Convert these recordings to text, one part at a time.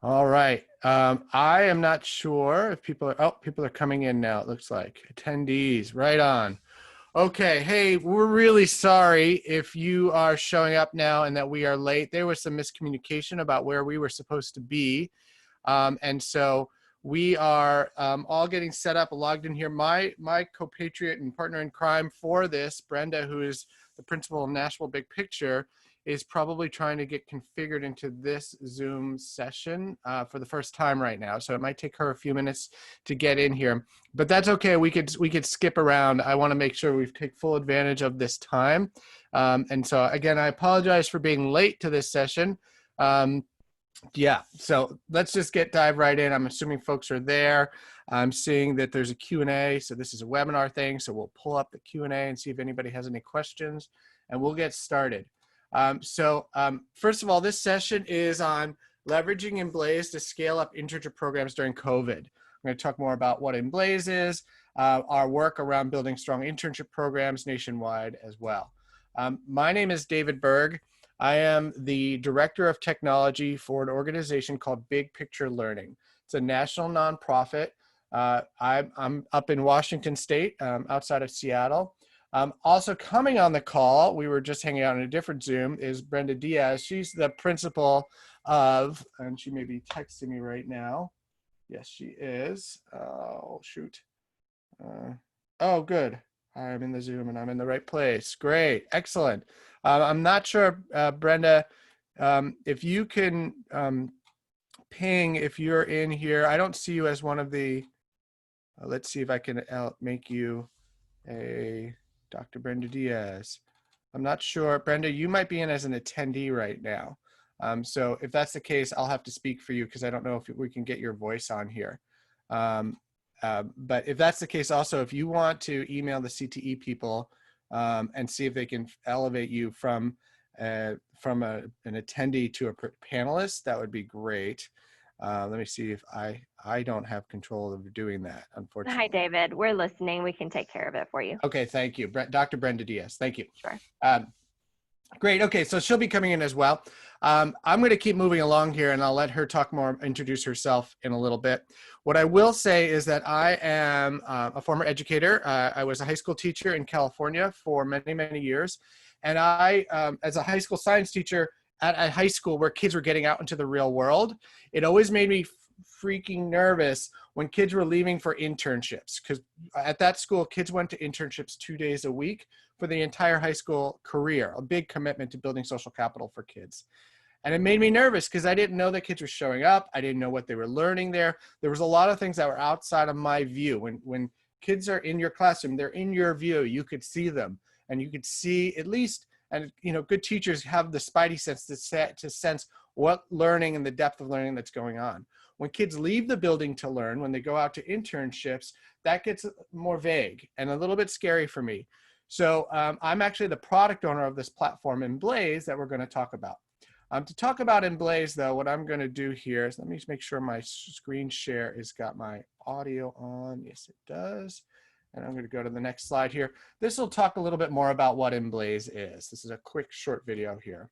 All right. I am not sure if people are coming in now, it looks like. Attendees, right on. Okay, hey, we're really sorry if you are showing up now and that we are late. There was some miscommunication about where we were supposed to be. And so we are all getting set up, logged in here. My compatriot and partner in crime for this, Brenda, who is the principal of Nashville Big Picture, is probably trying to get configured into this Zoom session for the first time right now. So it might take her a few minutes to get in here, but that's okay. We could skip around. I want to make sure we take full advantage of this time. And so again, I apologize for being late to this session. Yeah, so let's just dive right in. I'm assuming folks are there. I'm seeing that there's a Q&A. So this is a webinar thing. So we'll pull up the Q&A and see if anybody has any questions, and we'll get started. First of all, this session is on leveraging ImBlaze to scale up internship programs during COVID. I'm going to talk more about what ImBlaze is, our work around building strong internship programs nationwide as well. My name is David Berg. I am the Director of Technology for an organization called Big Picture Learning. It's a national nonprofit. I'm up in Washington State, outside of Seattle. Also coming on the call, we were just hanging out in a different Zoom, is Brenda Diaz. She's the principal of, and she may be texting me right now. Yes, she is. Oh, shoot. Oh, good. I'm in the Zoom and I'm in the right place. Great, excellent. I'm not sure, Brenda, if you can ping if you're in here. I don't see you as one of the, let's see if I can make you a Dr. Brenda Diaz. I'm not sure. Brenda, you might be in as an attendee right now. So if that's the case, I'll have to speak for you because I don't know if we can get your voice on here. But if that's the case, also, if you want to email the CTE people and see if they can elevate you from an attendee to a panelist, that would be great. Let me see if I don't have control of doing that, unfortunately. Hi, David. We're listening. We can take care of it for you. Okay, thank you. Dr. Brenda Diaz, thank you. Sure. Great. Okay, so she'll be coming in as well. I'm going to keep moving along here, and I'll let her talk more, introduce herself in a little bit. What I will say is that I am a former educator. I was a high school teacher in California for many, many years. And I, as a high school science teacher at a high school where kids were getting out into the real world, it always made me freaking nervous when kids were leaving for internships, because at that school, kids went to internships 2 days a week for the entire high school career, a big commitment to building social capital for kids. And it made me nervous because I didn't know that kids were showing up. I didn't know what they were learning there. There was a lot of things that were outside of my view. When kids are in your classroom, they're in your view. You could see them, and you could see at least, and good teachers have the spidey sense to sense what learning and the depth of learning that's going on. When kids leave the building to learn, when they go out to internships, that gets more vague and a little bit scary for me. So I'm actually the product owner of this platform, ImBlaze, that we're going to talk about. To talk about ImBlaze, though, what I'm going to do here is let me just make sure my screen share has got my audio on. Yes, it does. And I'm going to go to the next slide here. This will talk a little bit more about what ImBlaze is. This is a quick, short video here.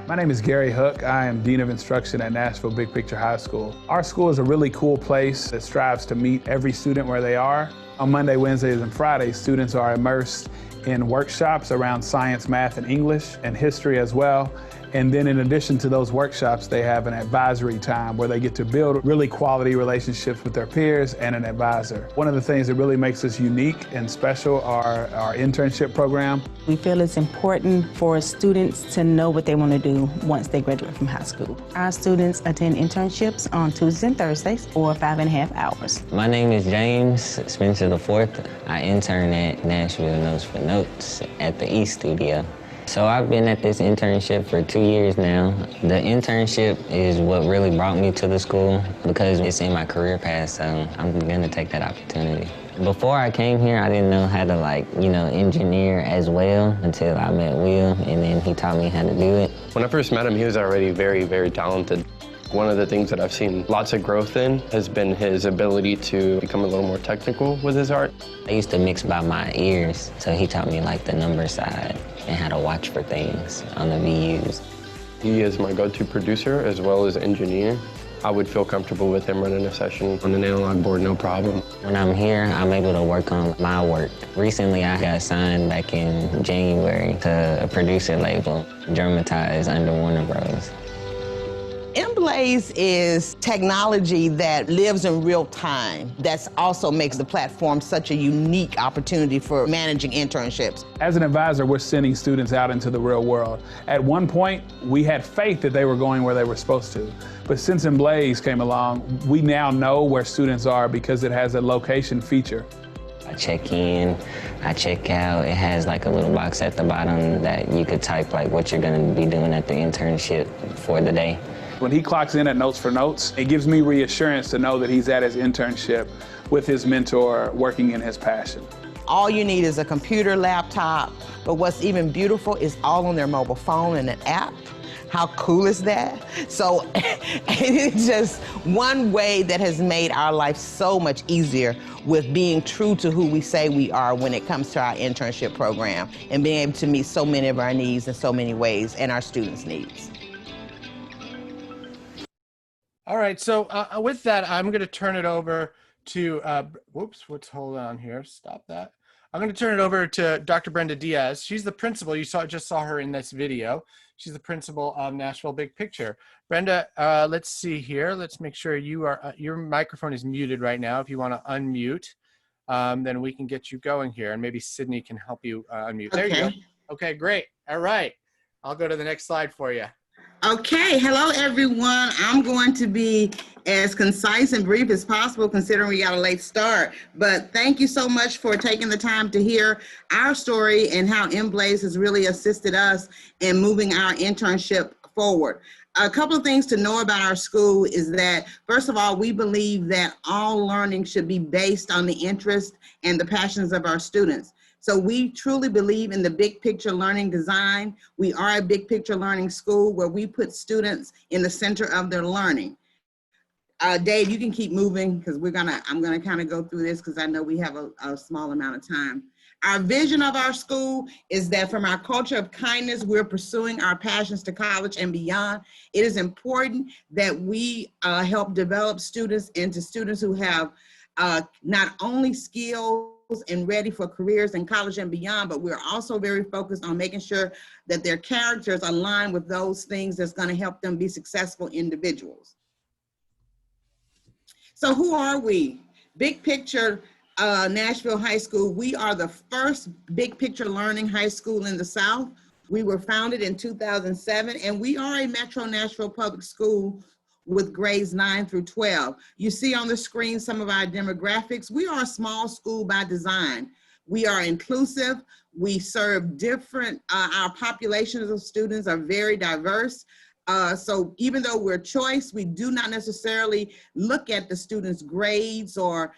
My name is Gary Hook. I am Dean of Instruction at Nashville Big Picture High School. Our school is a really cool place that strives to meet every student where they are. On Monday, Wednesdays, and Fridays, students are immersed in workshops around science, math, and English, and history as well. And then in addition to those workshops, they have an advisory time where they get to build really quality relationships with their peers and an advisor. One of the things that really makes us unique and special are our internship program. We feel it's important for students to know what they want to do once they graduate from high school. Our students attend internships on Tuesdays and Thursdays for 5.5 hours. My name is James Spencer IV. I intern at Nashville Notes for Notes at the E Studio. So I've been at this internship for 2 years now. The internship is what really brought me to the school because it's in my career path, so I'm gonna take that opportunity. Before I came here, I didn't know how to engineer as well until I met Will, and then he taught me how to do it. When I first met him, he was already very, very talented. One of the things that I've seen lots of growth in has been his ability to become a little more technical with his art. I used to mix by my ears, so he taught me like the number side and how to watch for things on the VUs. He is my go-to producer as well as engineer. I would feel comfortable with him running a session on an analog board, no problem. When I'm here, I'm able to work on my work. Recently, I got signed back in January to a producer label, dramatized under Warner Bros. ImBlaze is technology that lives in real time. That also makes the platform such a unique opportunity for managing internships. As an advisor, we're sending students out into the real world. At one point, we had faith that they were going where they were supposed to. But since ImBlaze came along, we now know where students are because it has a location feature. I check in, I check out. It has like a little box at the bottom that you could type like what you're gonna be doing at the internship for the day. When he clocks in at Notes for Notes, it gives me reassurance to know that he's at his internship with his mentor working in his passion. All you need is a computer, laptop, but what's even beautiful is all on their mobile phone and an app. How cool is that? So it's just one way that has made our life so much easier with being true to who we say we are when it comes to our internship program and being able to meet so many of our needs in so many ways and our students' needs. All right, so with that, I'm going to turn it over to, hold on here, stop that. I'm going to turn it over to Dr. Brenda Diaz. She's the principal. You just saw her in this video. She's the principal of Nashville Big Picture. Brenda, let's see here. Let's make sure your microphone is muted right now. If you want to unmute, then we can get you going here, and maybe Sydney can help you unmute. There you go. Okay, great. All right. I'll go to the next slide for you. Okay, hello everyone. I'm going to be as concise and brief as possible considering we got a late start. But thank you so much for taking the time to hear our story and how ImBlaze has really assisted us in moving our internship forward. A couple of things to know about our school is that, first of all, we believe that all learning should be based on the interest and the passions of our students. So we truly believe in the big picture learning design. We are a big picture learning school where we put students in the center of their learning. Dave, you can keep moving because I'm gonna kind of go through this because I know we have a small amount of time. Our vision of our school is that from our culture of kindness, we're pursuing our passions to college and beyond. It is important that we help develop students into students who have not only skills and ready for careers in college and beyond, but we're also very focused on making sure that their characters align with those things that's going to help them be successful individuals. So who are we? Big Picture Nashville High School. We are the first big picture learning high school in the South. We were founded in 2007, and we are a Metro Nashville public school with grades 9 through 12. You see on the screen some of our demographics. We are a small school by design. We are inclusive. We serve different, our populations of students are very diverse. So even though we're choice, we do not necessarily look at the students' grades or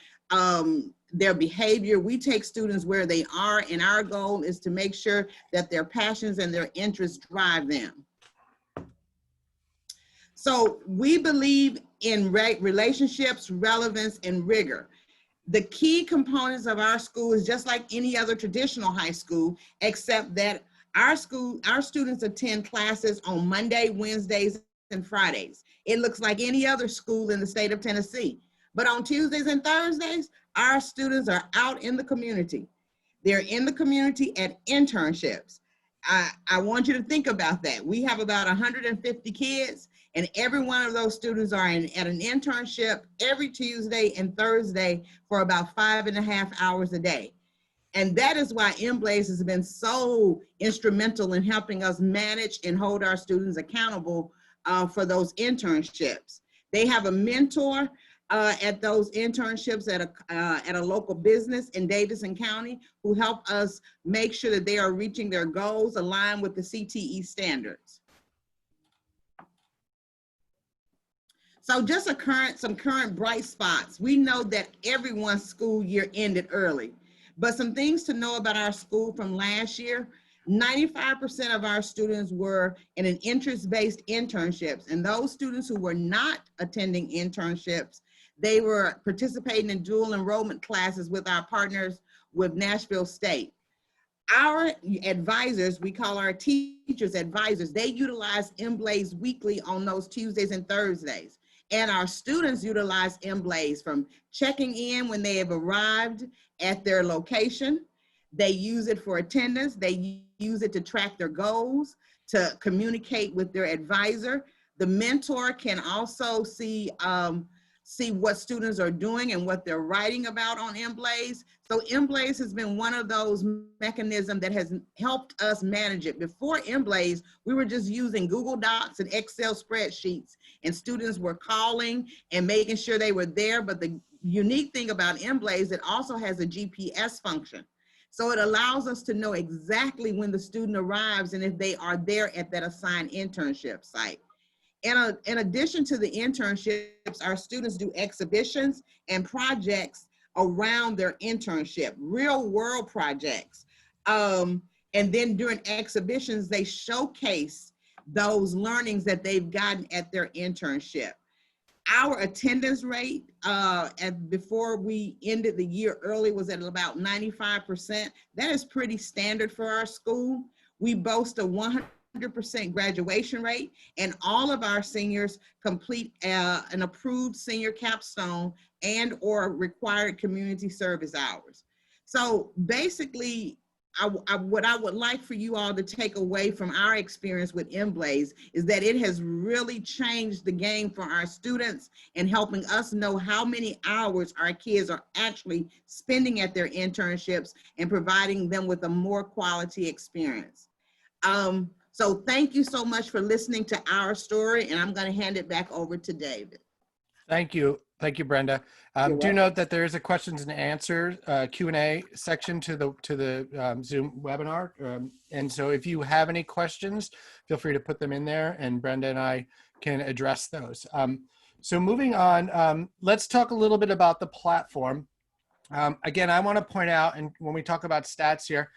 their behavior. We take students where they are, and our goal is to make sure that their passions and their interests drive them. So we believe in relationships, relevance, and rigor. The key components of our school is just like any other traditional high school, except that our students attend classes on Monday, Wednesdays, and Fridays. It looks like any other school in the state of Tennessee. But on Tuesdays and Thursdays, our students are out in the community. They're in the community at internships. I want you to think about that. We have about 150 kids, and every one of those students are at an internship every Tuesday and Thursday for about 5.5 hours a day. And that is why ImBlaze has been so instrumental in helping us manage and hold our students accountable for those internships. They have a mentor at those internships at a local business in Davidson County who help us make sure that they are reaching their goals aligned with the CTE standards. So just some current bright spots. We know that everyone's school year ended early, but some things to know about our school from last year. 95% of our students were in an interest-based internships, and those students who were not attending internships, they were participating in dual enrollment classes with our partners with Nashville State. Our advisors, we call our teachers advisors, they utilize ImBlaze weekly on those Tuesdays and Thursdays. And our students utilize ImBlaze from checking in when they have arrived at their location. They use it for attendance. They use it to track their goals, to communicate with their advisor. The mentor can also see what students are doing and what they're writing about on ImBlaze. So ImBlaze has been one of those mechanisms that has helped us manage it. Before ImBlaze, we were just using Google Docs and Excel spreadsheets, and students were calling and making sure they were there. But the unique thing about ImBlaze, it also has a GPS function. So it allows us to know exactly when the student arrives and if they are there at that assigned internship site. In addition to the internships, our students do exhibitions and projects around their internship, real world projects. And then during exhibitions, they showcase those learnings that they've gotten at their internship. Our attendance rate before we ended the year early was at about 95%. That is pretty standard for our school. We boast a 100% graduation rate, and all of our seniors complete an approved senior capstone and or required community service hours. So basically, what I would like for you all to take away from our experience with ImBlaze is that it has really changed the game for our students and helping us know how many hours our kids are actually spending at their internships and providing them with a more quality experience. So thank you so much for listening to our story, and I'm going to hand it back over to David. Thank you. Thank you, Brenda. Do note that there is a questions and answers Q&A section to the Zoom webinar. And so if you have any questions, feel free to put them in there and Brenda and I can address those. So moving on, let's talk a little bit about the platform. Again, I want to point out, and when we talk about stats here,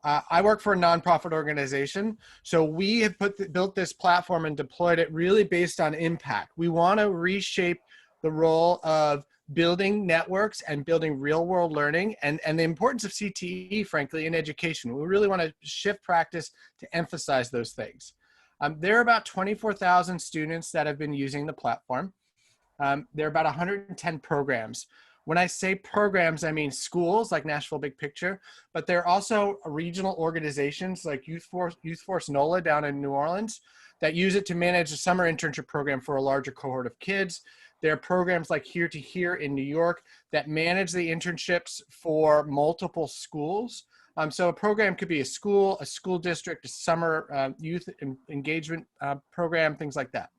I work for a nonprofit organization. So we have built this platform and deployed it really based on impact. We want to reshape the role of building networks and building real world learning and the importance of CTE, frankly, in education. We really want to shift practice to emphasize those things. There are about 24,000 students that have been using the platform. There are about 110 programs. When I say programs, I mean schools like Nashville Big Picture, but there are also regional organizations like Youth Force NOLA down in New Orleans that use it to manage a summer internship program for a larger cohort of kids. There are programs like Here to Here in New York that manage the internships for multiple schools. So a program could be a school district, a summer youth engagement program, things like that.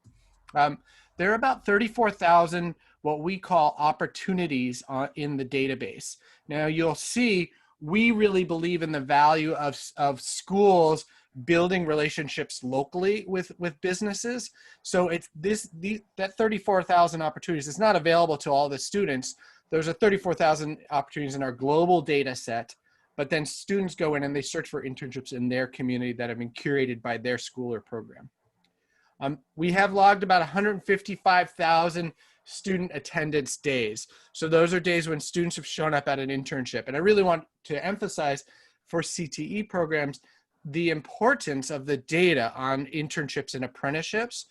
There are about 34,000 what we call opportunities in the database. Now you'll see we really believe in the value of schools building relationships locally with businesses. So it's that 34,000 opportunities is not available to all the students. There's a 34,000 opportunities in our global data set, but then students go in and they search for internships in their community that have been curated by their school or program. We have logged about 155,000 student attendance days. So those are days when students have shown up at an internship. And I really want to emphasize for CTE programs, the importance of the data on internships and apprenticeships.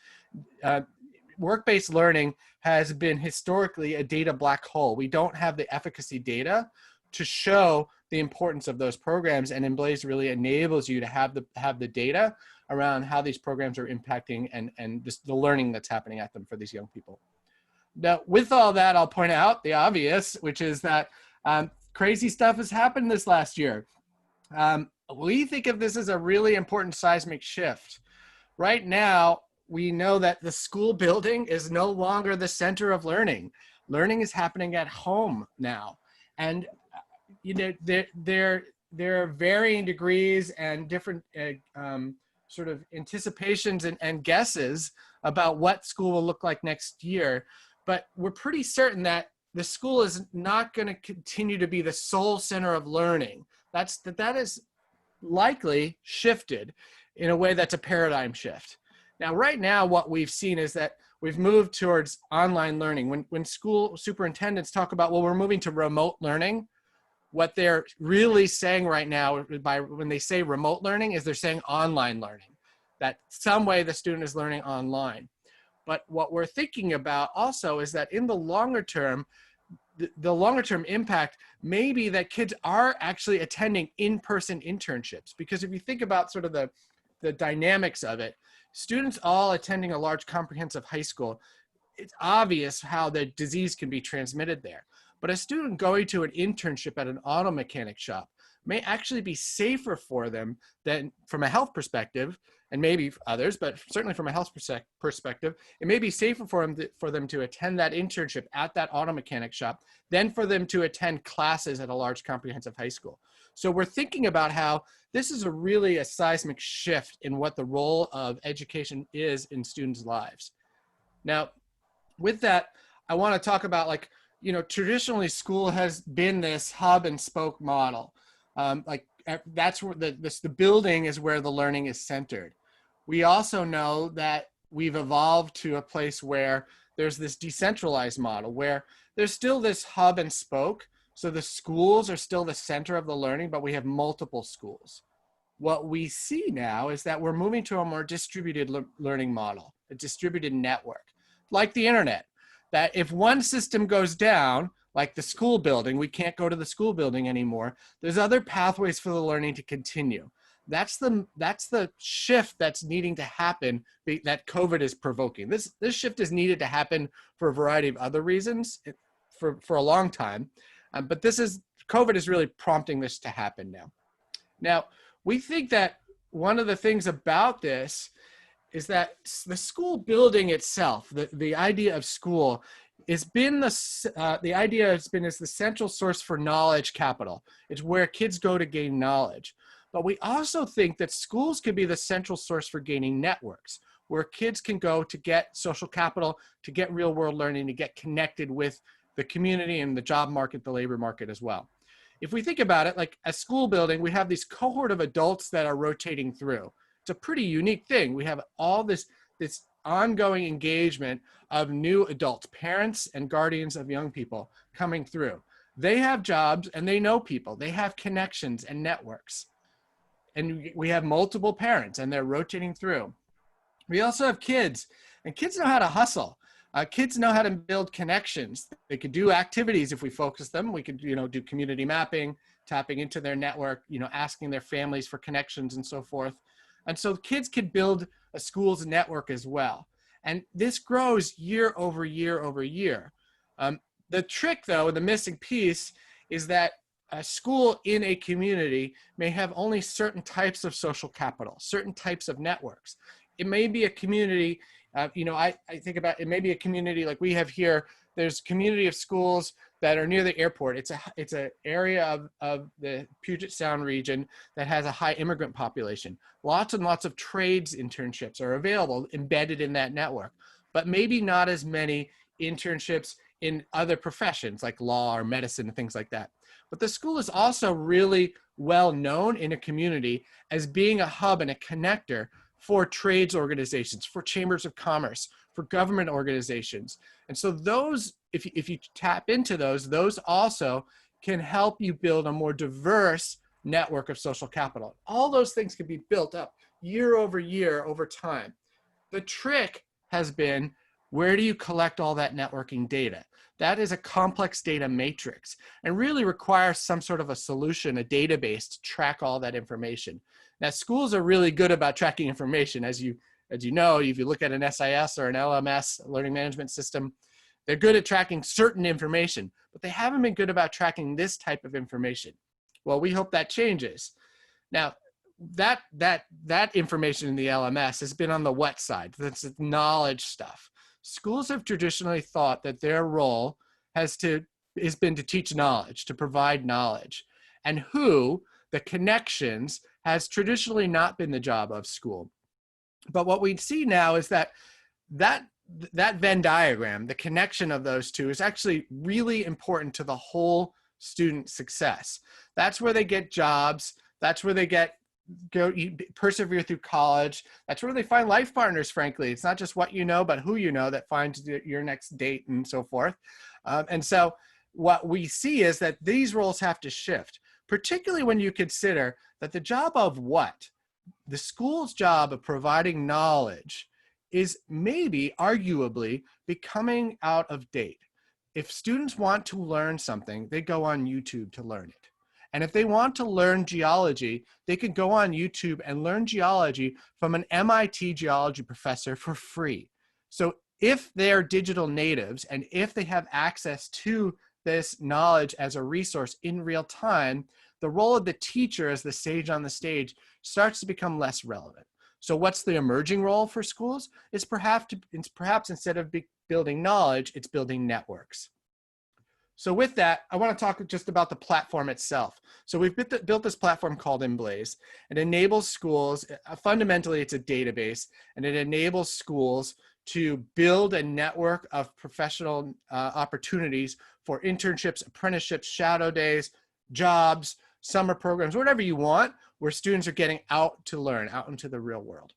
Work-based learning has been historically a data black hole. We don't have the efficacy data to show the importance of those programs, and ImBlaze really enables you to have the data around how these programs are impacting and just the learning that's happening at them for these young people. Now, with all that, I'll point out the obvious, which is that crazy stuff has happened this last year. We think of this as a really important seismic shift. Right now, we know that the school building is no longer the center of learning. Learning is happening at home now. And you know, there are varying degrees and different sort of anticipations and guesses about what school will look like next year. But we're pretty certain that the school is not going to continue to be the sole center of learning. That is likely shifted in a way that's a paradigm shift. Now, right now, what we've seen is that we've moved towards online learning. When school superintendents talk about, well, we're moving to remote learning, what they're really saying right now when they say remote learning is they're saying online learning, that some way the student is learning online. But what we're thinking about also is that in the longer term, the longer term impact may be that kids are actually attending in-person internships. Because if you think about sort of the dynamics of it, students all attending a large comprehensive high school, it's obvious how the disease can be transmitted there. But a student going to an internship at an auto mechanic shop may actually be safer for them than from a health perspective, and maybe others, but certainly from a health perspective, it may be safer for them to attend that internship at that auto mechanic shop than for them to attend classes at a large comprehensive high school. So we're thinking about how this is really a seismic shift in what the role of education is in students' lives. Now, with that, I want to talk about, like, you know, traditionally school has been this hub and spoke model. That's where the building is where the learning is centered. We also know that we've evolved to a place where there's this decentralized model where there's still this hub and spoke. So the schools are still the center of the learning, but we have multiple schools. What we see now is that we're moving to a more distributed learning model, a distributed network, like the internet, that if one system goes down, like the school building, we can't go to the school building anymore. There's other pathways for the learning to continue. That's the shift that's needing to happen that COVID is provoking. This shift is needed to happen for a variety of other reasons for a long time. But COVID is really prompting this to happen now. Now, we think that one of the things about this is that the school building itself, the idea of school, has been the idea has been as the central source for knowledge capital. It's where kids go to gain knowledge. But we also think that schools could be the central source for gaining networks, where kids can go to get social capital, to get real world learning, to get connected with the community and the job market, the labor market as well. If we think about it, like a school building, we have this cohort of adults that are rotating through. It's a pretty unique thing. We have all this ongoing engagement of new adults, parents and guardians of young people coming through. They have jobs and they know people. They have connections and networks. And we have multiple parents and they're rotating through. We also have kids, and kids know how to hustle. Kids know how to build connections. They could do activities if we focus them. We could, do community mapping, tapping into their network, asking their families for connections and so forth. And so kids could build a school's network as well. And this grows year over year over year. The trick, though, the missing piece is that a school in a community may have only certain types of social capital, certain types of networks. It may be a community, I think about, it may be a community like we have here. There's a community of schools that are near the airport. It's an area of the Puget Sound region that has a high immigrant population. Lots and lots of trades internships are available, embedded in that network, but maybe not as many internships in other professions like law or medicine and things like that. But the school is also really well known in a community as being a hub and a connector for trades organizations, for chambers of commerce, for government organizations. And so those, if you tap into those also can help you build a more diverse network of social capital. All those things can be built up year over year over time. The trick has been, where do you collect all that networking data? That is a complex data matrix and really requires some sort of a solution, a database to track all that information. Now, schools are really good about tracking information. As you know, if you look at an SIS or an LMS, learning management system, they're good at tracking certain information, but they haven't been good about tracking this type of information. Well, we hope that changes. Now, that information in the LMS has been on the wet side. That's knowledge stuff. Schools have traditionally thought that their role has been to teach knowledge, to provide knowledge. And the connections, has traditionally not been the job of school. But what we see now is that Venn diagram, the connection of those two, is actually really important to the whole student success. That's where they get jobs. That's where they get you persevere through college. That's where they find life partners, frankly. It's not just what you know, but who you know that finds your next date and so forth. And so what we see is that these roles have to shift, particularly when you consider that the job of what? The school's job of providing knowledge is maybe, arguably, becoming out of date. If students want to learn something, they go on YouTube to learn it. And if they want to learn geology, they can go on YouTube and learn geology from an MIT geology professor for free. So if they're digital natives and if they have access to this knowledge as a resource in real time, the role of the teacher as the sage on the stage starts to become less relevant. So what's the emerging role for schools? It's perhaps instead of building knowledge, it's building networks. So with that, I want to talk just about the platform itself. So we've built this platform called ImBlaze. It enables schools, fundamentally it's a database, and it enables schools to build a network of professional opportunities for internships, apprenticeships, shadow days, jobs, summer programs, whatever you want, where students are getting out to learn, out into the real world.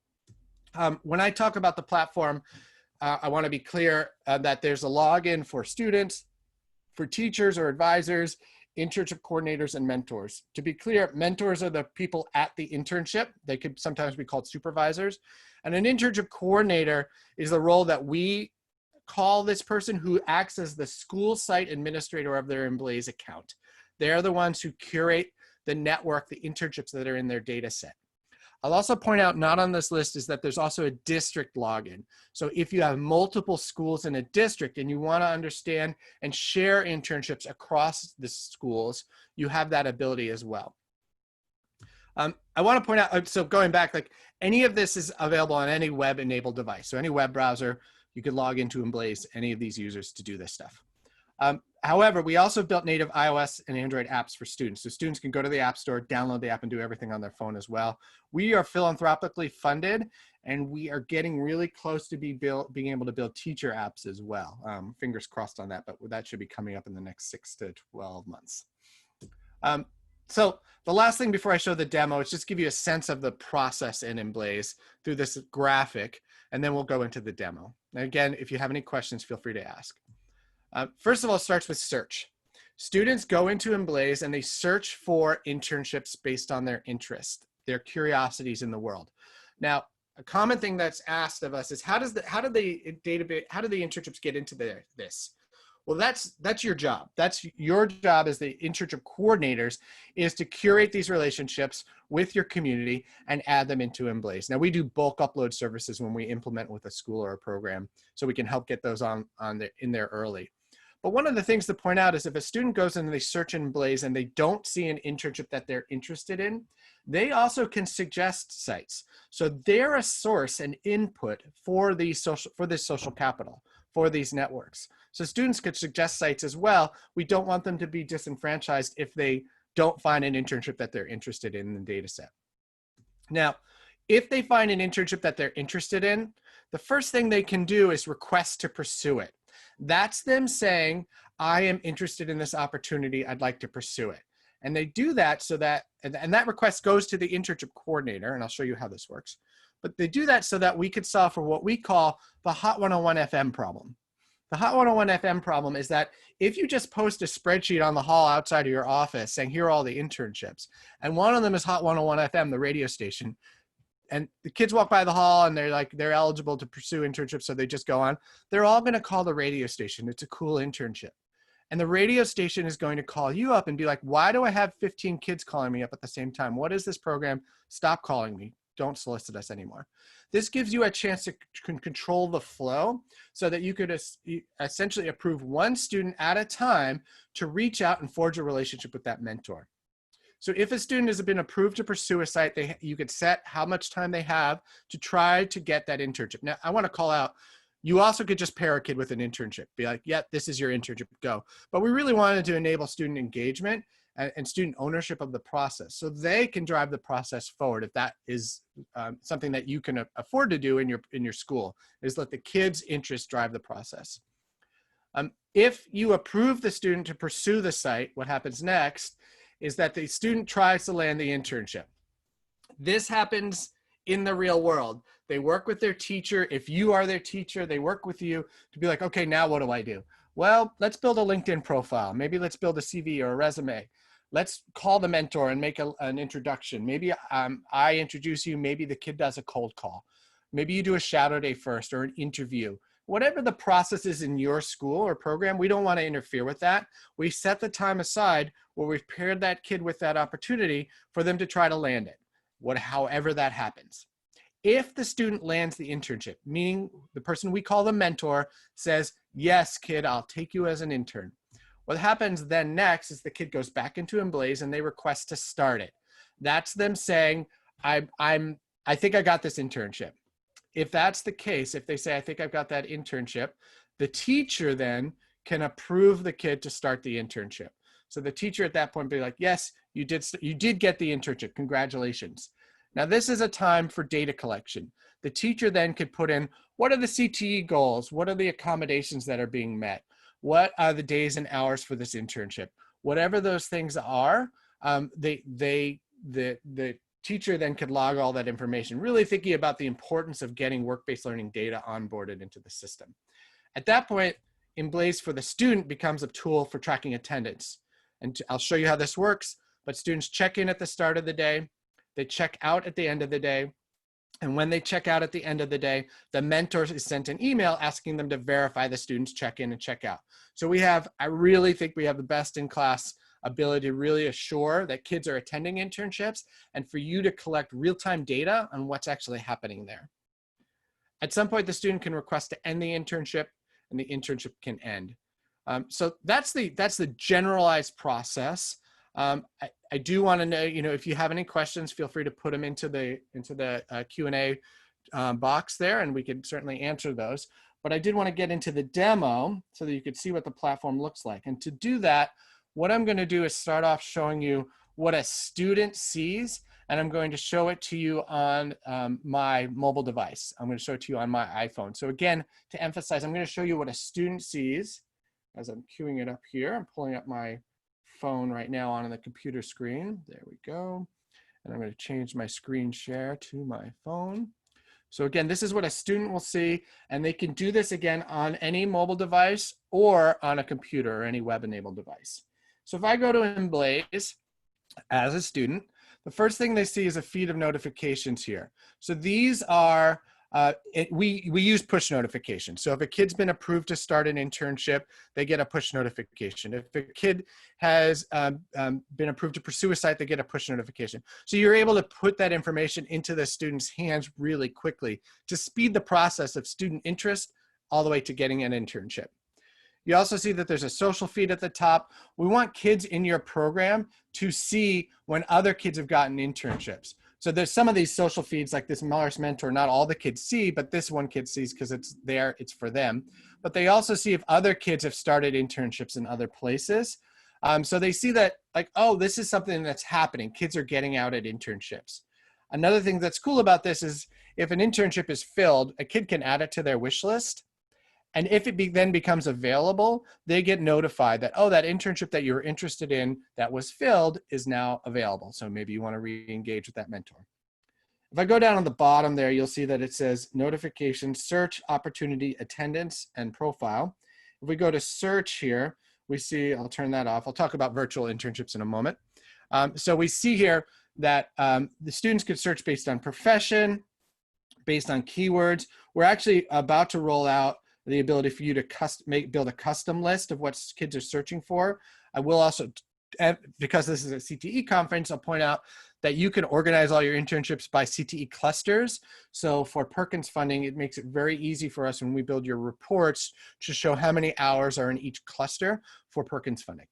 When I talk about the platform, I want to be clear that there's a login for students, for teachers or advisors, internship coordinators, and mentors. To be clear, mentors are the people at the internship. They could sometimes be called supervisors. And an internship coordinator is the role that we call this person who acts as the school site administrator of their ImBlaze account. They're the ones who curate the network, the internships that are in their data set. I'll also point out, not on this list, is that there's also a district login. So if you have multiple schools in a district and you want to understand and share internships across the schools, you have that ability as well. I want to point out, so going back, like any of this is available on any web-enabled device. So any web browser, you could log into ImBlaze, any of these users to do this stuff. However, we also built native iOS and Android apps for students. So students can go to the App Store, download the app, and do everything on their phone as well. We are philanthropically funded, and we are getting really close to being able to build teacher apps as well. Fingers crossed on that, but that should be coming up in the next 6 to 12 months. So the last thing before I show the demo is just give you a sense of the process in ImBlaze through this graphic, and then we'll go into the demo. And again, if you have any questions, feel free to ask. First of all, it starts with search. Students go into ImBlaze and they search for internships based on their interest, their curiosities in the world. Now, a common thing that's asked of us is how do the internships get into this? Well, that's your job. That's your job as the internship coordinators, is to curate these relationships with your community and add them into ImBlaze. Now, we do bulk upload services when we implement with a school or a program, so we can help get those in there early. But one of the things to point out is if a student goes in and they search in ImBlaze and they don't see an internship that they're interested in, they also can suggest sites. So they're a source and input for this social capital, for these networks. So students could suggest sites as well. We don't want them to be disenfranchised if they don't find an internship that they're interested in the data set. Now, if they find an internship that they're interested in, the first thing they can do is request to pursue it. That's them saying, I am interested in this opportunity, I'd like to pursue it. And they do that so that, and that request goes to the internship coordinator, and I'll show you how this works. But they do that so that we could solve for what we call the Hot 101 FM problem. The Hot 101 FM problem is that if you just post a spreadsheet on the hall outside of your office saying, here are all the internships, and one of them is Hot 101 FM, the radio station, and the kids walk by the hall and they're eligible to pursue internships, so they just go on, they're all going to call the radio station. It's a cool internship. And the radio station is going to call you up and be like, why do I have 15 kids calling me up at the same time? What is this program? Stop calling me. Don't solicit us anymore. This gives you a chance to control the flow so that you could essentially approve one student at a time to reach out and forge a relationship with that mentor. So if a student has been approved to pursue a site, you could set how much time they have to try to get that internship. Now, I want to call out, you also could just pair a kid with an internship. Be like, yeah, this is your internship, go. But we really wanted to enable student engagement and student ownership of the process, so they can drive the process forward. If that is something that you can afford to do in your school, is let the kids' interest drive the process. If you approve the student to pursue the site, what happens next is that the student tries to land the internship. This happens in the real world. They work with their teacher. If you are their teacher, they work with you to be like, okay, now what do I do? Well, let's build a LinkedIn profile. Maybe let's build a CV or a resume. Let's call the mentor and make an introduction. Maybe I introduce you. Maybe the kid does a cold call. Maybe you do a shadow day first or an interview. Whatever the process is in your school or program, we don't want to interfere with that. We set the time aside where we've paired that kid with that opportunity for them to try to land it, however that happens. If the student lands the internship, meaning the person we call the mentor says, yes, kid, I'll take you as an intern. What happens then next is the kid goes back into ImBlaze and they request to start it. That's them saying, I think I got this internship. If that's the case, if they say, I think I've got that internship, the teacher then can approve the kid to start the internship. So the teacher at that point be like, yes, you did get the internship, congratulations. Now this is a time for data collection. The teacher then could put in, what are the CTE goals? What are the accommodations that are being met? What are the days and hours for this internship? Whatever those things are, the teacher then could log all that information, really thinking about the importance of getting work-based learning data onboarded into the system. At that point, ImBlaze for the student becomes a tool for tracking attendance. And I'll show you how this works, but students check in at the start of the day, they check out at the end of the day, and when they check out at the end of the day, the mentor is sent an email asking them to verify the students check in and check out. So I really think we have the best in class ability to really assure that kids are attending internships and for you to collect real-time data on what's actually happening there. At some point, the student can request to end the internship and the internship can end. So that's the generalized process. I do want to know, if you have any questions, feel free to put them into the Q&A box there, and we can certainly answer those. But I did want to get into the demo so that you could see what the platform looks like. And to do that, what I'm going to do is start off showing you what a student sees, and I'm going to show it to you on my mobile device. I'm going to show it to you on my iPhone. So again, to emphasize, I'm going to show you what a student sees as I'm queuing it up here. I'm pulling up my phone right now on the computer screen. There we go. And I'm going to change my screen share to my phone. So again, this is what a student will see, and they can do this again on any mobile device or on a computer or any web-enabled device. So if I go to ImBlaze as a student, the first thing they see is a feed of notifications here. So these are, we use push notifications. So if a kid's been approved to start an internship, they get a push notification. If a kid has been approved to pursue a site, they get a push notification. So you're able to put that information into the student's hands really quickly to speed the process of student interest all the way to getting an internship. You also see that there's a social feed at the top. We want kids in your program to see when other kids have gotten internships. So there's some of these social feeds like this Mars Mentor, not all the kids see, but this one kid sees because it's there, it's for them. But they also see if other kids have started internships in other places. So they see that like, oh, this is something that's happening. Kids are getting out at internships. Another thing that's cool about this is if an internship is filled, a kid can add it to their wish list. And if it then becomes available, they get notified that, oh, that internship that you were interested in that was filled is now available. So maybe you want to re-engage with that mentor. If I go down on the bottom there, you'll see that it says notification, search, opportunity, attendance, and profile. If we go to search here, we see, I'll turn that off. I'll talk about virtual internships in a moment. So we see here that the students could search based on profession, based on keywords. We're actually about to roll out the ability for you to build a custom list of what kids are searching for. I will also, because this is a CTE conference, I'll point out that you can organize all your internships by CTE clusters. So for Perkins funding, it makes it very easy for us when we build your reports to show how many hours are in each cluster for Perkins funding.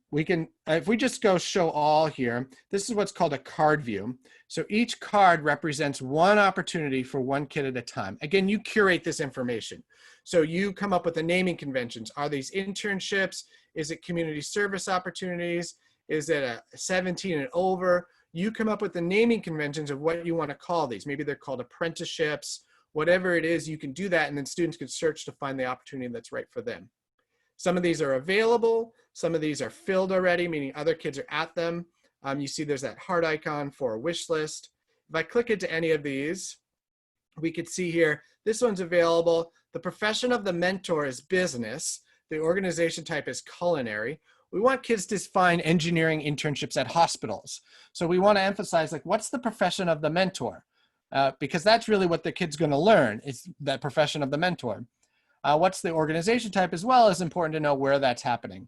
We can, if we just go show all here, this is what's called a card view. So each card represents one opportunity for one kid at a time. Again, you curate this information. So you come up with the naming conventions. Are these internships? Is it community service opportunities? Is it a 17 and over? You come up with the naming conventions of what you want to call these. Maybe they're called apprenticeships, whatever it is, you can do that, and then students can search to find the opportunity that's right for them. Some of these are available. Some of these are filled already, meaning other kids are at them. You see there's that heart icon for a wish list. If I click into any of these, we could see here, this one's available. The profession of the mentor is business. The organization type is culinary. We want kids to find engineering internships at hospitals. So we want to emphasize, like, what's the profession of the mentor? Because that's really what the kid's going to learn, is that profession of the mentor. What's the organization type as well is important to know where that's happening.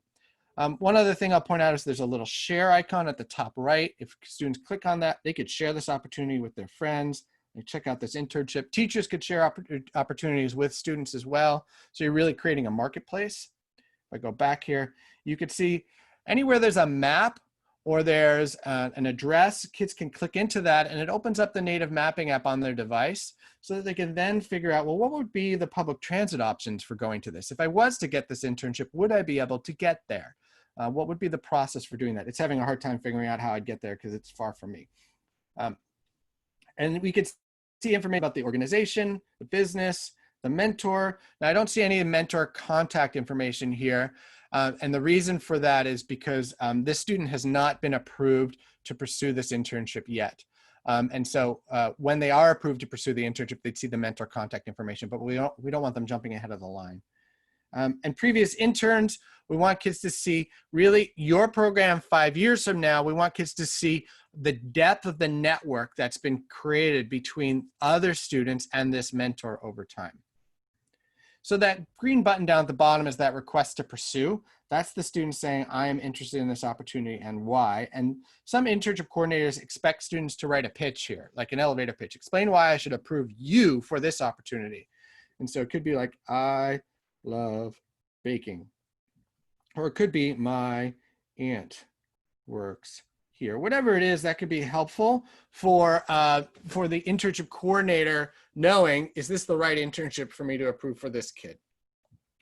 One other thing I'll point out is there's a little share icon at the top right. If students click on that, they could share this opportunity with their friends. They check out this internship. Teachers could share opportunities with students as well. So you're really creating a marketplace. If I go back here, you could see anywhere there's a map or there's an address, kids can click into that and it opens up the native mapping app on their device so that they can then figure out, well, what would be the public transit options for going to this? If I was to get this internship, would I be able to get there? What would be the process for doing that? It's having a hard time figuring out how I'd get there because it's far from me. And we could see information about the organization, the business, the mentor. Now, I don't see any mentor contact information here. And the reason for that is because this student has not been approved to pursue this internship yet. And so when they are approved to pursue the internship, they'd see the mentor contact information, but we don't want them jumping ahead of the line. And previous interns, we want kids to see really your program 5 years from now. We want kids to see the depth of the network that's been created between other students and this mentor over time. So that green button down at the bottom is that request to pursue. That's the student saying, I am interested in this opportunity and why. And some internship coordinators expect students to write a pitch here, like an elevator pitch. Explain why I should approve you for this opportunity. And so it could be like, I love baking. Or it could be, my aunt works here. Whatever it is, that could be helpful for the internship coordinator knowing, is this the right internship for me to approve for this kid?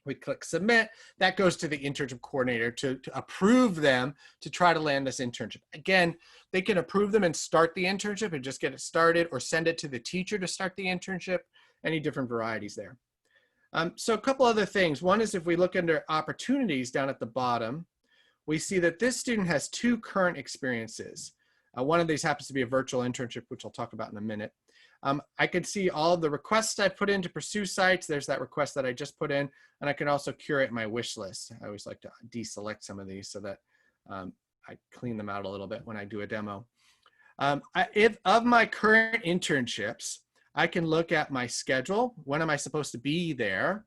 We click submit. That goes to the internship coordinator to approve them to try to land this internship. Again, they can approve them and start the internship and just get it started, or send it to the teacher to start the internship. Any different varieties there. So a couple other things. One is if we look under opportunities down at the bottom, we see that this student has 2 current experiences. One of these happens to be a virtual internship, which I'll talk about in a minute. I could see all of the requests I put in to pursue sites. There's that request that I just put in, and I can also curate my wish list. I always like to deselect some of these so that I clean them out a little bit when I do a demo. If of my current internships, I can look at my schedule. When am I supposed to be there?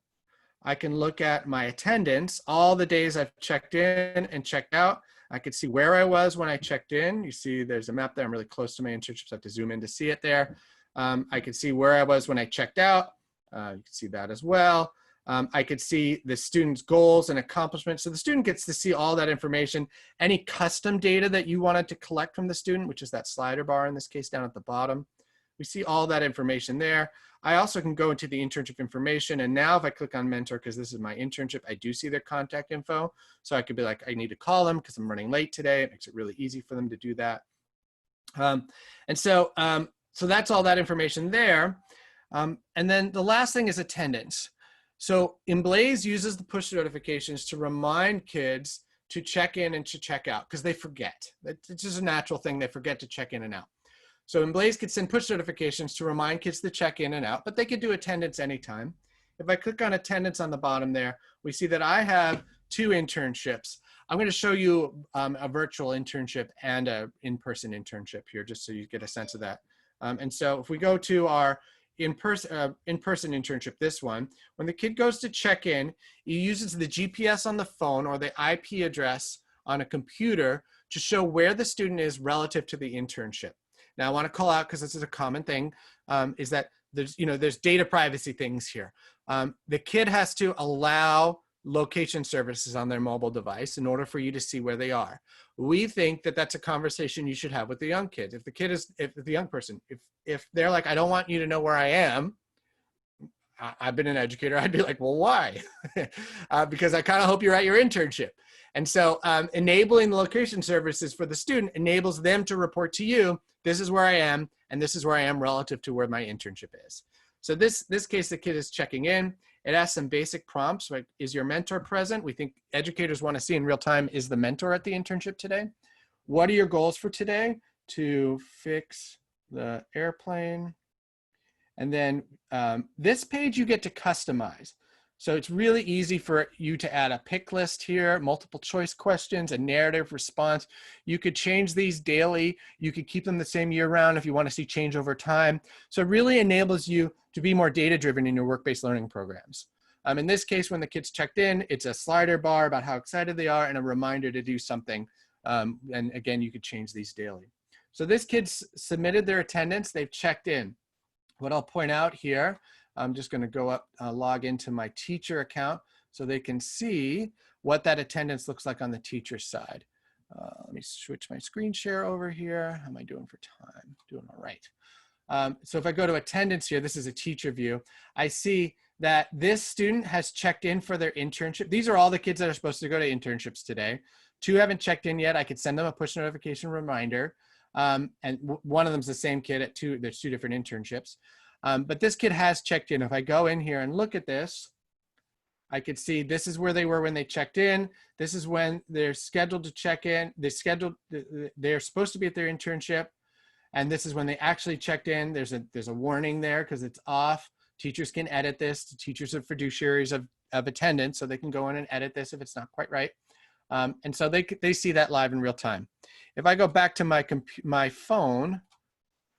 I can look at my attendance, all the days I've checked in and checked out. I could see where I was when I checked in. You see there's a map there. I'm really close to my internships. I have to zoom in to see it there. I could see where I was when I checked out. You can see that as well. I could see the student's goals and accomplishments. So the student gets to see all that information. Any custom data that you wanted to collect from the student, which is that slider bar in this case down at the bottom. We see all that information there. I also can go into the internship information, and now if I click on mentor, because this is my internship, I do see their contact info. So I could be like, I need to call them because I'm running late today. It makes it really easy for them to do that. So that's all that information there. And then the last thing is attendance. So ImBlaze uses the push notifications to remind kids to check in and to check out because they forget. It's just a natural thing. They forget to check in and out. So ImBlaze could send push notifications to remind kids to check in and out, but they could do attendance anytime. If I click on attendance on the bottom there, we see that I have 2 internships. I'm going to show you a virtual internship and an in-person internship here, just so you get a sense of that. And so if we go to our in-person internship, this one, when the kid goes to check in, he uses the GPS on the phone or the IP address on a computer to show where the student is relative to the internship. Now I want to call out, because this is a common thing, is that there's data privacy things here. The kid has to allow location services on their mobile device in order for you to see where they are. We think that that's a conversation you should have with the young kid. If the young person, if they're like, I don't want you to know where I am, I've been an educator, I'd be like, well, why? Because I kind of hope you're at your internship. And so enabling the location services for the student enables them to report to you, this is where I am, and this is where I am relative to where my internship is. So this case, the kid is checking in. It asks some basic prompts, like, is your mentor present? We think educators want to see in real time, is the mentor at the internship today? what are your goals for today? To fix the airplane. And then this page you get to customize. So it's really easy for you to add a pick list here, multiple choice questions, a narrative response. You could change these daily. You could keep them the same year round if you want to see change over time. So it really enables you to be more data-driven in your work-based learning programs. In this case, when the kids checked in, it's a slider bar about how excited they are and a reminder to do something. And again, you could change these daily. So this kid's submitted their attendance. They've checked in. What I'll point out here, I'm just going to go up, log into my teacher account so they can see what that attendance looks like on the teacher side. Let me switch my screen share over here. How am I doing for time? Doing all right. So if I go to attendance here, this is a teacher view. I see that this student has checked in for their internship. These are all the kids that are supposed to go to internships today. 2 haven't checked in yet. I could send them a push notification reminder. And one of them's the same kid at there's 2 different internships. But this kid has checked in. If I go in here and look at this, I could see this is where they were when they checked in. This is when they're scheduled to check in. They're supposed to be at their internship. And this is when they actually checked in. There's a warning there because it's off. Teachers can edit this. The teachers are fiduciaries of attendance, so they can go in and edit this if it's not quite right. And so they see that live in real time. If I go back to my phone,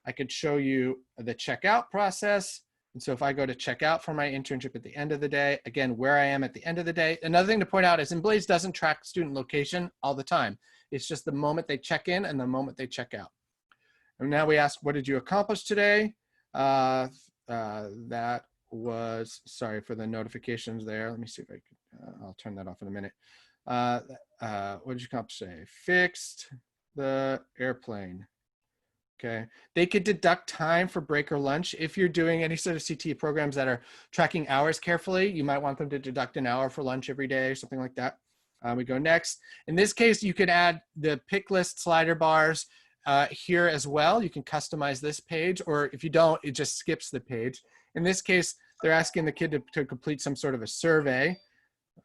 I could show you the checkout process. And so if I go to checkout for my internship at the end of the day, again, where I am at the end of the day. Another thing to point out is ImBlaze doesn't track student location all the time. It's just the moment they check in and the moment they check out. And now we ask, what did you accomplish today? That was, sorry for the notifications there. Let me see if I can, I'll turn that off in a minute. What did you accomplish today? Fixed the airplane. Okay. They could deduct time for break or lunch. If you're doing any sort of CTE programs that are tracking hours carefully, you might want them to deduct an hour for lunch every day or something like that. We go next. In this case, you could add the pick list slider bars here as well. You can customize this page, or if you don't, it just skips the page. In this case, they're asking the kid to complete some sort of a survey.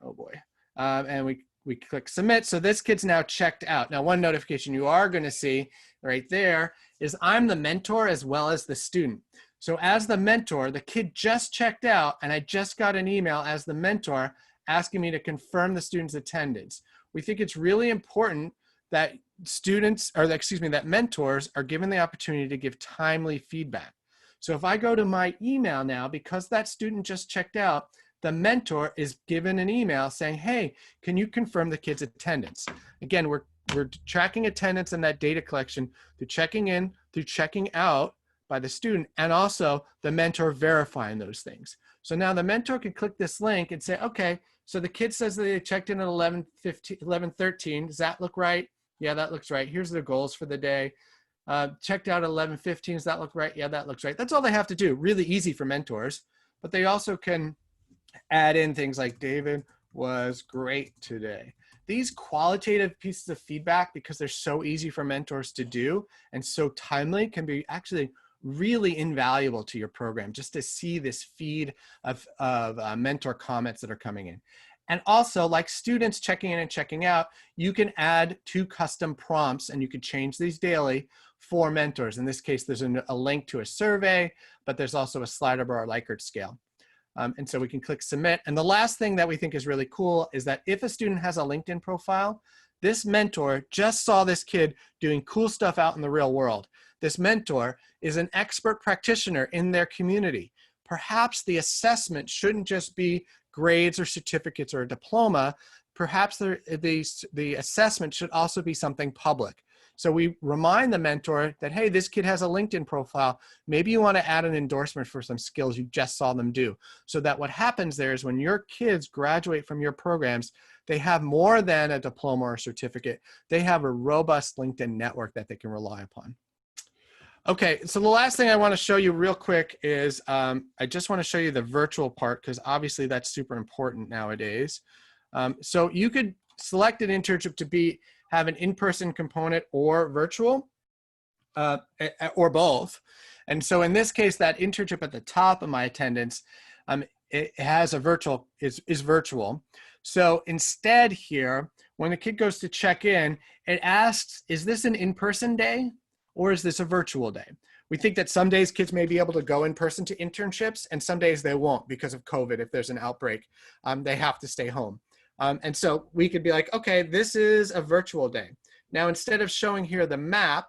Oh boy. And we click submit. So this kid's now checked out. Now, one notification you are going to see right there is I'm the mentor as well as the student. So as the mentor, the kid just checked out and I just got an email as the mentor asking me to confirm the student's attendance. We think it's really important that that mentors are given the opportunity to give timely feedback. So if I go to my email now, because that student just checked out, the mentor is given an email saying, hey, can you confirm the kid's attendance? Again, we're tracking attendance and that data collection through checking in, through checking out by the student, and also the mentor verifying those things. So now the mentor can click this link and say, okay, so the kid says that they checked in at 11:13. Does that look right? Yeah, that looks right. Here's their goals for the day. Checked out at 11:15. Does that look right? Yeah, that looks right. That's all they have to do. Really easy for mentors. But they also can add in things like David was great today. These qualitative pieces of feedback, because they're so easy for mentors to do and so timely, can be actually really invaluable to your program, just to see this feed of mentor comments that are coming in. And also, like students checking in and checking out, you can add 2 custom prompts and you can change these daily for mentors. In this case, there's a link to a survey, but there's also a slider bar or Likert scale. And so we can click submit. And the last thing that we think is really cool is that if a student has a LinkedIn profile, this mentor just saw this kid doing cool stuff out in the real world. This mentor is an expert practitioner in their community. Perhaps the assessment shouldn't just be grades or certificates or a diploma. Perhaps the assessment should also be something public. So we remind the mentor that, hey, this kid has a LinkedIn profile. Maybe you want to add an endorsement for some skills you just saw them do. So that what happens there is when your kids graduate from your programs, they have more than a diploma or certificate. They have a robust LinkedIn network that they can rely upon. Okay, so the last thing I want to show you real quick is I just want to show you the virtual part, because obviously that's super important nowadays. So you could select an internship to have an in-person component or virtual, or both. And so in this case, that internship at the top of my attendance, it has a virtual, is virtual. So instead here, when the kid goes to check in, it asks, is this an in-person day or is this a virtual day? We think that some days kids may be able to go in person to internships and some days they won't because of COVID. If there's an outbreak, they have to stay home. And so we could be like, okay, this is a virtual day. Now, instead of showing here the map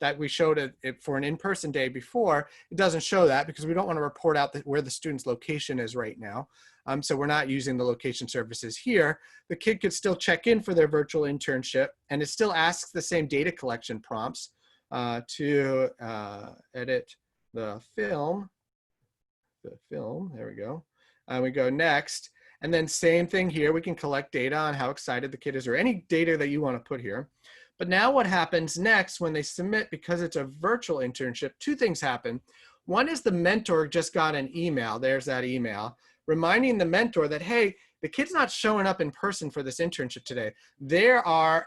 that we showed it for an in-person day before, it doesn't show that because we don't want to report out where the student's location is right now. So we're not using the location services here. The kid could still check in for their virtual internship and it still asks the same data collection prompts to edit the film. There we go. We go next. And then same thing here, we can collect data on how excited the kid is or any data that you want to put here. But now what happens next when they submit, because it's a virtual internship, two things happen. One is the mentor just got an email, there's that email, reminding the mentor that, hey, the kid's not showing up in person for this internship today. They are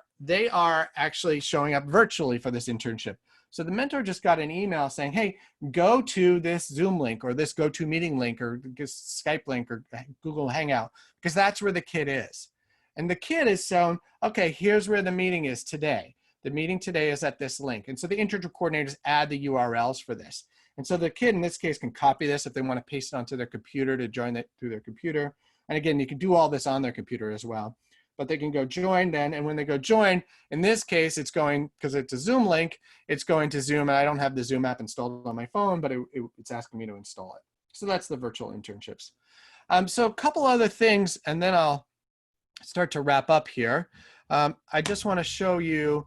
actually showing up virtually for this internship. So the mentor just got an email saying, hey, go to this Zoom link or this GoToMeeting link or this Skype link or Google Hangout, because that's where the kid is. And the kid is shown, okay, here's where the meeting is today. The meeting today is at this link. And so the internship coordinators add the URLs for this. And so the kid in this case can copy this if they want to paste it onto their computer to join it through their computer. And again, you can do all this on their computer as well. But they can go join then, and when they go join, in this case, it's going, because it's a Zoom link, it's going to Zoom, and I don't have the Zoom app installed on my phone, but it's asking me to install it. So that's the virtual internships. So a couple other things, and then I'll start to wrap up here. I just want to show you,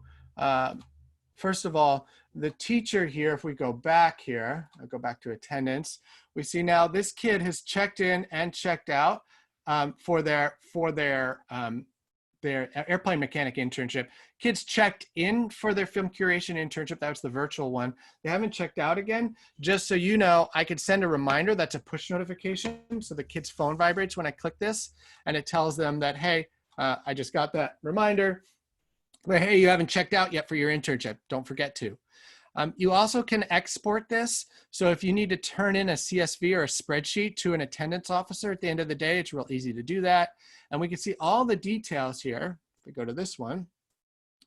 first of all, the teacher here, if we go back here, I'll go back to attendance, we see now this kid has checked in and checked out for their airplane mechanic internship. Kids checked in for their film curation internship. That was the virtual one. They haven't checked out again. Just so you know, I could send a reminder. That's a push notification. So the kid's phone vibrates when I click this and it tells them that, hey, I just got that reminder. But hey, you haven't checked out yet for your internship. Don't forget to. You also can export this. So if you need to turn in a CSV or a spreadsheet to an attendance officer at the end of the day, it's real easy to do that. And we can see all the details here. If we go to this one,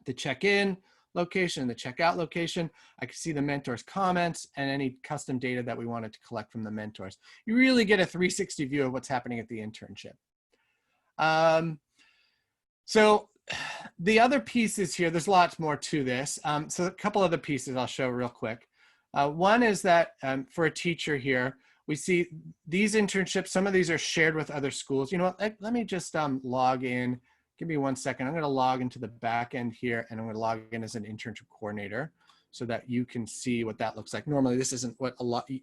the check-in location, the checkout location, I can see the mentor's comments and any custom data that we wanted to collect from the mentors. You really get a 360 view of what's happening at the internship. So the other pieces here, there's lots more to this. So a couple other pieces I'll show real quick. One is that for a teacher here, we see these internships, some of these are shared with other schools. You know what, let me just log in. Give me 1 second. I'm gonna log into the back end here and I'm gonna log in as an internship coordinator so that you can see what that looks like. Normally this isn't what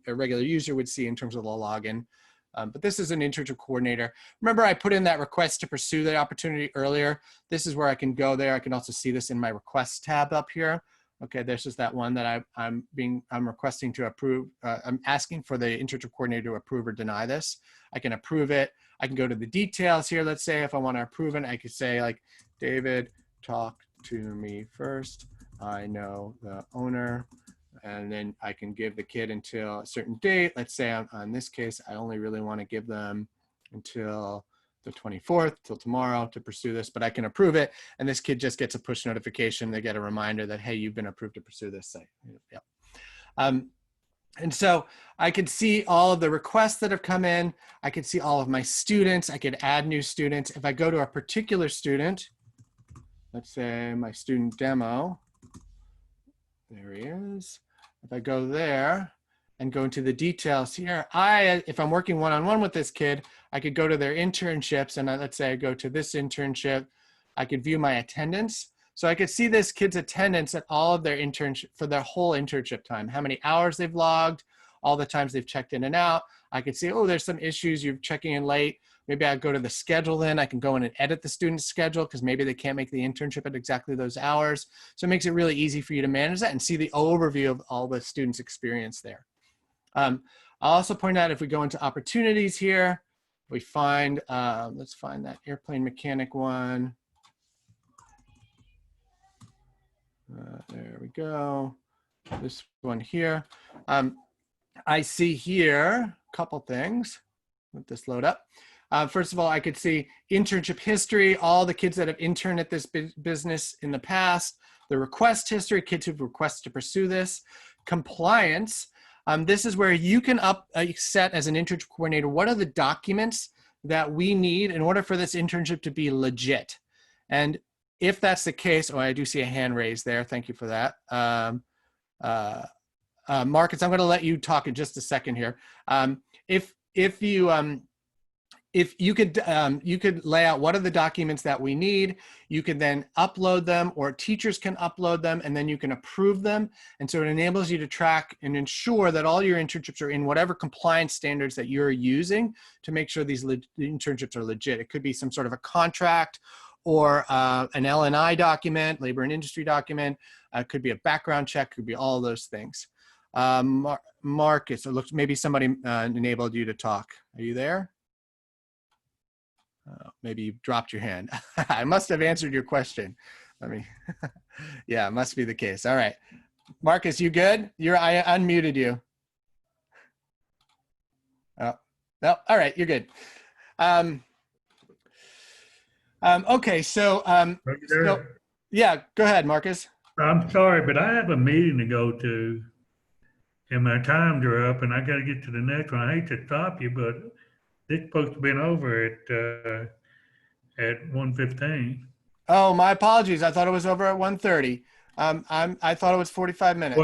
a regular user would see in terms of the login. But this is an internship coordinator. Remember I put in that request to pursue the opportunity earlier. This is where I can go there. I can also see this in my requests tab up here. Okay, this is that one that I'm requesting to approve. I'm asking for the internship coordinator to approve or deny this. I can approve it. I can go to the details here. Let's say if I want to approve it, I could say like, David, talk to me first. I know the owner. And then I can give the kid until a certain date. Let's say on this case, I only really want to give them until the 24th, till tomorrow to pursue this, but I can approve it. And this kid just gets a push notification. They get a reminder that, hey, you've been approved to pursue this site. Yep. And so I could see all of the requests that have come in. I could see all of my students. I could add new students. If I go to a particular student, let's say my student demo, there he is. If I go there and go into the details here, if I'm working one-on-one with this kid, I could go to their internships and let's say I go to this internship, I could view my attendance. So I could see this kid's attendance at all of their internship for their whole internship time, how many hours they've logged, all the times they've checked in and out. I could see, oh, there's some issues, you're checking in late. Maybe I go to the schedule then. I can go in and edit the student's schedule because maybe they can't make the internship at exactly those hours. So it makes it really easy for you to manage that and see the overview of all the students' experience there. I'll also point out if we go into opportunities here, we find, let's find that airplane mechanic one. There we go. This one here. I see here a couple things. Let this load up. First of all, I could see internship history, all the kids that have interned at this business in the past, the request history, kids who've requested to pursue this, compliance. This is where you can set as an internship coordinator, what are the documents that we need in order for this internship to be legit? And if that's the case, oh, I do see a hand raised there. Thank you for that. Marcus, I'm going to let you talk in just a second here. If you could lay out what are the documents that we need, you can then upload them, or teachers can upload them, and then you can approve them. And so it enables you to track and ensure that all your internships are in whatever compliance standards that you're using to make sure these internships are legit. It could be some sort of a contract or an L&I document, labor and industry document. It could be a background check, could be all of those things. Marcus, it looks maybe somebody enabled you to talk. Are you there? Maybe you dropped your hand. I must have answered your question. Let me, yeah, it must be the case. All right. Marcus, you good? I unmuted you. Oh, no, all right, you're good. Okay, so yeah, go ahead, Marcus. I'm sorry, but I have a meeting to go to, and my times are up, and I got to get to the next one. I hate to stop you, but it's supposed to be over at 1:15. Oh, my apologies. I thought it was over at 1:30. I thought it was 45 minutes.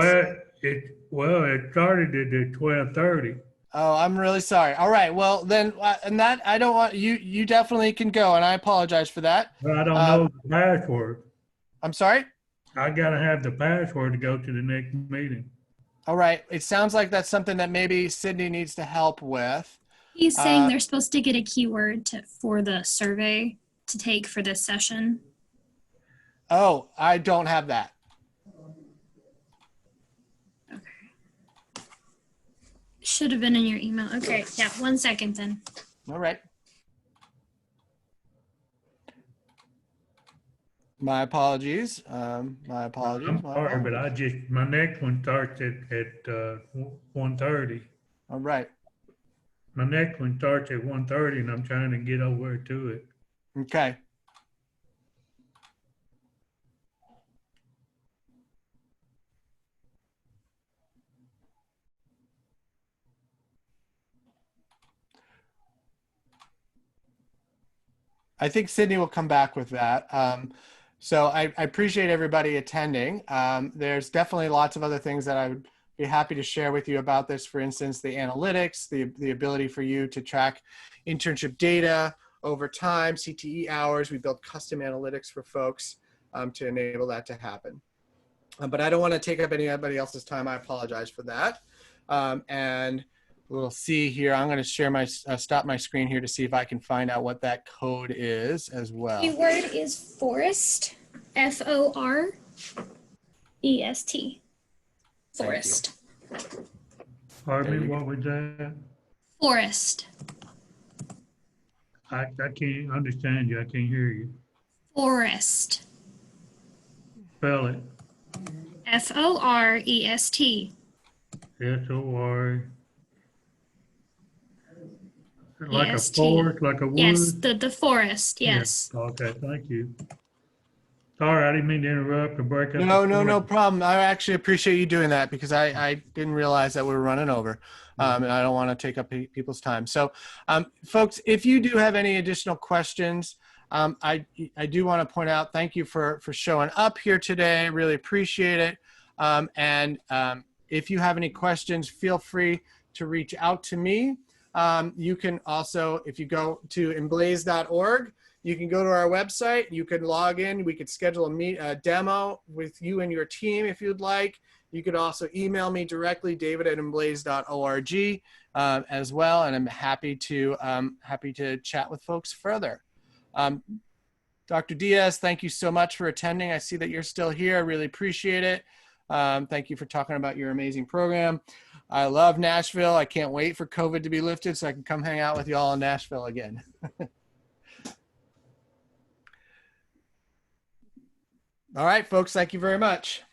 Well, it started at 12:30. Oh, I'm really sorry. All right. Well, then, and that I don't want you. You definitely can go, and I apologize for that. But I don't know the password. I'm sorry. I gotta have the password to go to the next meeting. All right. It sounds like that's something that maybe Sydney needs to help with. He's saying they're supposed to get a keyword for the survey to take for this session. Oh, I don't have that. Should have been in your email. Okay, yeah, 1 second then. All right. My apologies. My apologies. I'm sorry, but my next one starts at 1:30. All right. My next one starts at 1:30, and I'm trying to get over to it. Okay. I think Sydney will come back with that. So I appreciate everybody attending. There's definitely lots of other things that I would be happy to share with you about this. For instance, the analytics, the ability for you to track internship data over time, CTE hours. We built custom analytics for folks to enable that to happen. But I don't want to take up anybody else's time. I apologize for that. And we'll see here. I'm going to share stop my screen here to see if I can find out what that code is as well. Keyword is forest, F-O-R-E-S-T. Forest. Pardon me, what was that? Forest. I can't understand you. I can't hear you. Forest. Spell it. F-O-R-E-S-T. S-O-R. Like a E-S-T. forest, like a wood? Yes, the forest, yes. Okay, thank you. Sorry, I didn't mean to interrupt or break up. No problem. I actually appreciate you doing that because I didn't realize that we were running over. And I don't want to take up people's time. So folks, if you do have any additional questions, I do want to point out, thank you for showing up here today. Really appreciate it. If you have any questions, feel free to reach out to me. You can also, if you go to ImBlaze.org, you can go to our website, you can log in, we could schedule a demo with you and your team if you'd like. You could also email me directly, david@imblaze.org as well, and I'm happy to chat with folks further. Dr. Diaz, thank you so much for attending. I see that you're still here. I really appreciate it. Thank you for talking about your amazing program. I love Nashville. I can't wait for COVID to be lifted so I can come hang out with you all in Nashville again. All right, folks, thank you very much.